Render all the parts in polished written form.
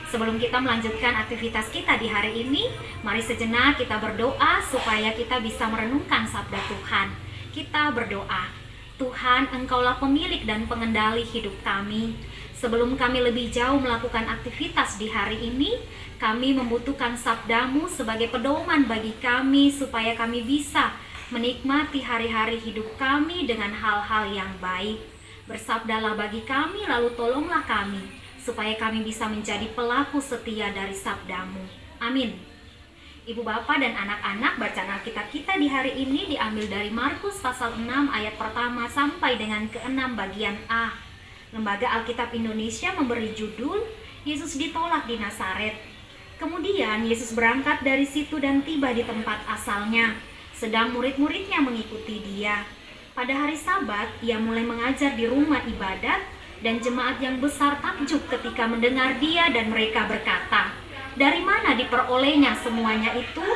Sebelum kita melanjutkan aktivitas kita di hari ini, mari sejenak kita berdoa supaya kita bisa merenungkan sabda Tuhan. Kita berdoa. Tuhan, Engkaulah pemilik dan pengendali hidup kami. Sebelum kami lebih jauh melakukan aktivitas di hari ini, kami membutuhkan sabdamu sebagai pedoman bagi kami supaya kami bisa menikmati hari-hari hidup kami dengan hal-hal yang baik. Bersabdalah bagi kami, lalu tolonglah kami supaya kami bisa menjadi pelaku setia dari sabdamu. Amin. Ibu bapak dan anak-anak, bacaan Alkitab kita di hari ini diambil dari Markus pasal 6 ayat pertama sampai dengan ke-6 bagian A. Lembaga Alkitab Indonesia memberi judul Yesus ditolak di Nazaret. Kemudian Yesus berangkat dari situ dan tiba di tempat asalnya, sedang murid-muridnya mengikuti dia. Pada hari Sabat, ia mulai mengajar di rumah ibadat, dan jemaat yang besar takjub ketika mendengar dia, dan mereka berkata, "Dari mana diperolehnya semuanya itu?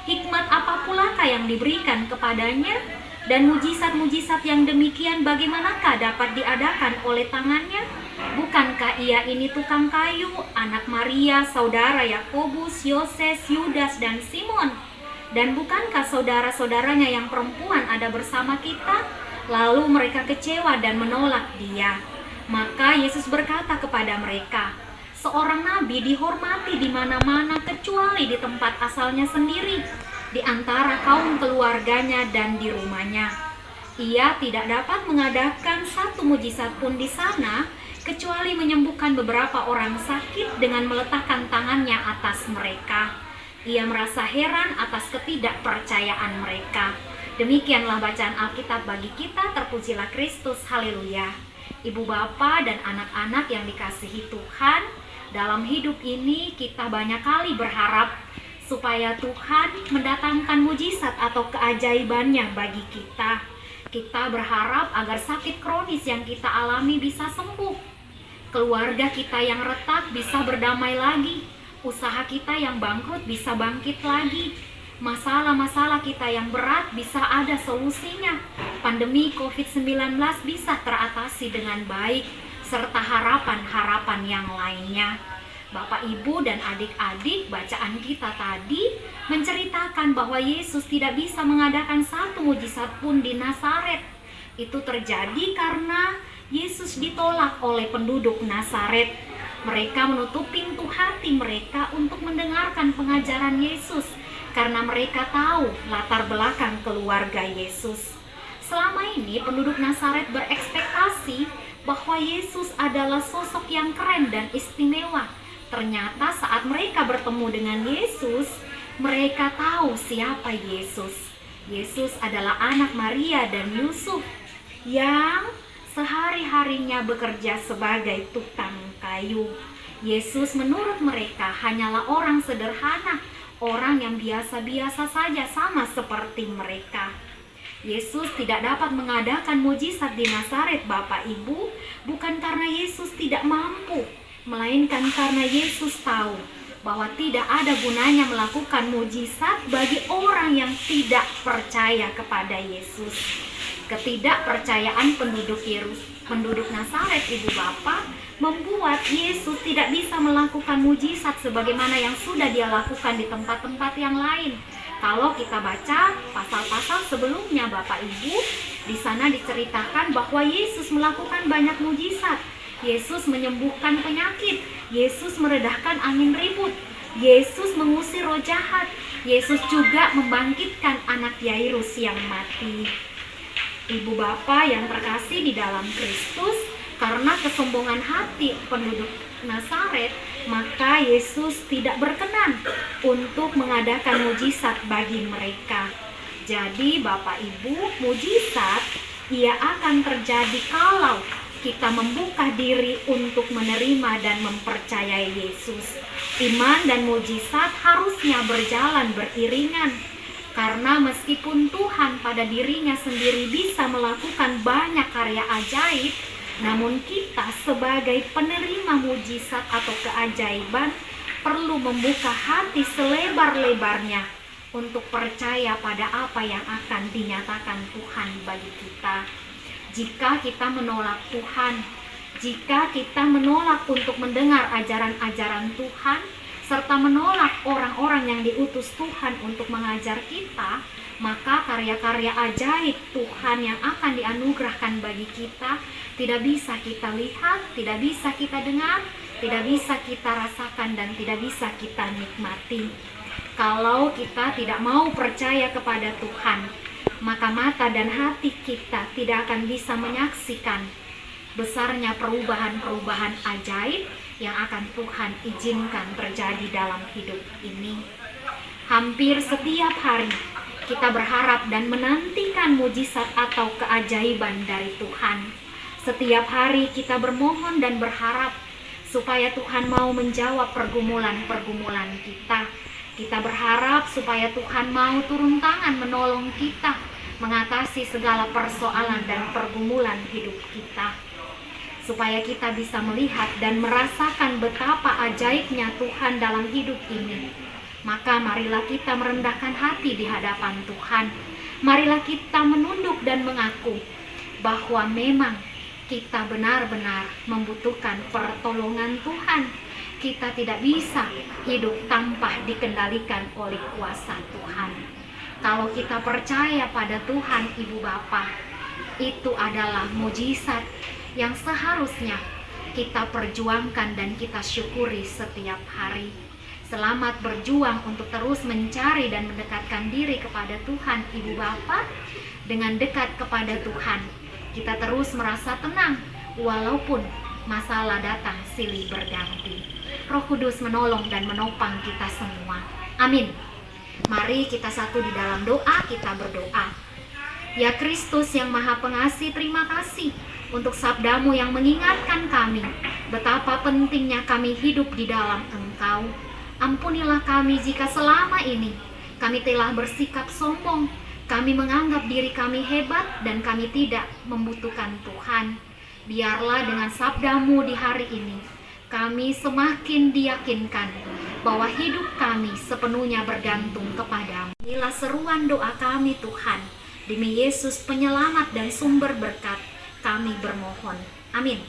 Hikmat apa pulakah yang diberikan kepadanya? Dan mujizat-mujizat yang demikian bagaimanakah dapat diadakan oleh tangannya? Bukankah ia ini tukang kayu, anak Maria, saudara Yakobus, Yoses, Yudas, dan Simon? Dan bukankah saudara-saudaranya yang perempuan ada bersama kita?" Lalu mereka kecewa dan menolak dia. Maka Yesus berkata kepada mereka, "Seorang nabi dihormati di mana-mana kecuali di tempat asalnya sendiri, di antara kaum keluarganya dan di rumahnya. Ia tidak dapat mengadakan satu mujizat pun di sana, kecuali menyembuhkan beberapa orang sakit dengan meletakkan tangannya atas mereka." Ia merasa heran atas ketidakpercayaan mereka. Demikianlah bacaan Alkitab bagi kita. Terpujilah Kristus. Haleluya. Ibu bapa dan anak-anak yang dikasihi Tuhan, dalam hidup ini kita banyak kali berharap supaya Tuhan mendatangkan mujizat atau keajaibannya bagi kita. Kita berharap agar sakit kronis yang kita alami bisa sembuh, keluarga kita yang retak bisa berdamai lagi, usaha kita yang bangkrut bisa bangkit lagi, masalah-masalah kita yang berat bisa ada solusinya, pandemi COVID-19 bisa teratasi dengan baik, serta harapan-harapan yang lainnya. Bapak, Ibu, dan adik-adik, bacaan kita tadi menceritakan bahwa Yesus tidak bisa mengadakan satu mujizat pun di Nazaret. Itu terjadi karena Yesus ditolak oleh penduduk Nazaret. Mereka menutup pintu hati mereka untuk mendengarkan pengajaran Yesus, karena mereka tahu latar belakang keluarga Yesus. Selama ini penduduk Nazaret berekspektasi bahwa Yesus adalah sosok yang keren dan istimewa. Ternyata saat mereka bertemu dengan Yesus, mereka tahu siapa Yesus. Yesus adalah anak Maria dan Yusuf yang sehari-harinya bekerja sebagai tukang kayu. Yesus menurut mereka hanyalah orang sederhana, orang yang biasa-biasa saja, sama seperti mereka. Yesus tidak dapat mengadakan mujizat di Nazaret, Bapak Ibu, bukan karena Yesus tidak mampu, melainkan karena Yesus tahu bahwa tidak ada gunanya melakukan mujizat bagi orang yang tidak percaya kepada Yesus. Ketidakpercayaan penduduk Penduduk Nazaret, ibu bapak, membuat Yesus tidak bisa melakukan mujizat sebagaimana yang sudah dia lakukan di tempat-tempat yang lain. Kalau kita baca pasal-pasal sebelumnya bapak ibu, di sana diceritakan bahwa Yesus melakukan banyak mujizat. Yesus menyembuhkan penyakit, Yesus meredahkan angin ribut, Yesus mengusir roh jahat, Yesus juga membangkitkan anak Yairus yang mati. Ibu bapak yang terkasih di dalam Kristus, karena kesombongan hati penduduk Nazaret, maka Yesus tidak berkenan untuk mengadakan mujizat bagi mereka. Jadi bapak ibu, mujizat ia akan terjadi kalau kita membuka diri untuk menerima dan mempercayai Yesus. Iman dan mujizat harusnya berjalan beriringan. Karena meskipun Tuhan pada dirinya sendiri bisa melakukan banyak karya ajaib, namun kita sebagai penerima mujizat atau keajaiban perlu membuka hati selebar-lebarnya untuk percaya pada apa yang akan dinyatakan Tuhan bagi kita. Jika kita menolak Tuhan, jika kita menolak untuk mendengar ajaran-ajaran Tuhan, serta menolak orang-orang yang diutus Tuhan untuk mengajar kita, maka karya-karya ajaib Tuhan yang akan dianugerahkan bagi kita tidak bisa kita lihat, tidak bisa kita dengar, tidak bisa kita rasakan, dan tidak bisa kita nikmati. Kalau kita tidak mau percaya kepada Tuhan, maka mata dan hati kita tidak akan bisa menyaksikan besarnya perubahan-perubahan ajaib yang akan Tuhan izinkan terjadi dalam hidup ini. Hampir setiap hari kita berharap dan menantikan mujizat atau keajaiban dari Tuhan. Setiap hari kita bermohon dan berharap supaya Tuhan mau menjawab pergumulan-pergumulan kita. Kita berharap supaya Tuhan mau turun tangan menolong kita mengatasi segala persoalan dan pergumulan hidup kita, supaya kita bisa melihat dan merasakan betapa ajaibnya Tuhan dalam hidup ini. Maka marilah kita merendahkan hati di hadapan Tuhan. Marilah kita menunduk dan mengaku bahwa memang kita benar-benar membutuhkan pertolongan Tuhan. Kita tidak bisa hidup tanpa dikendalikan oleh kuasa Tuhan. Kalau kita percaya pada Tuhan, ibu bapak, itu adalah mujizat yang seharusnya kita perjuangkan dan kita syukuri setiap hari. Selamat berjuang untuk terus mencari dan mendekatkan diri kepada Tuhan, ibu bapak. Dengan dekat kepada Tuhan, kita terus merasa tenang walaupun masalah datang silih berganti. Roh Kudus menolong dan menopang kita semua. Amin. Mari kita satu di dalam doa, kita berdoa. Ya Kristus yang Maha Pengasih, terima kasih untuk sabdamu yang mengingatkan kami betapa pentingnya kami hidup di dalam Engkau. Ampunilah kami jika selama ini kami telah bersikap sombong, kami menganggap diri kami hebat dan kami tidak membutuhkan Tuhan. Biarlah dengan sabdamu di hari ini kami semakin diyakinkan bahwa hidup kami sepenuhnya bergantung kepadamu. Inilah seruan doa kami Tuhan. Demi Yesus penyelamat dan sumber berkat, kami bermohon. Amin.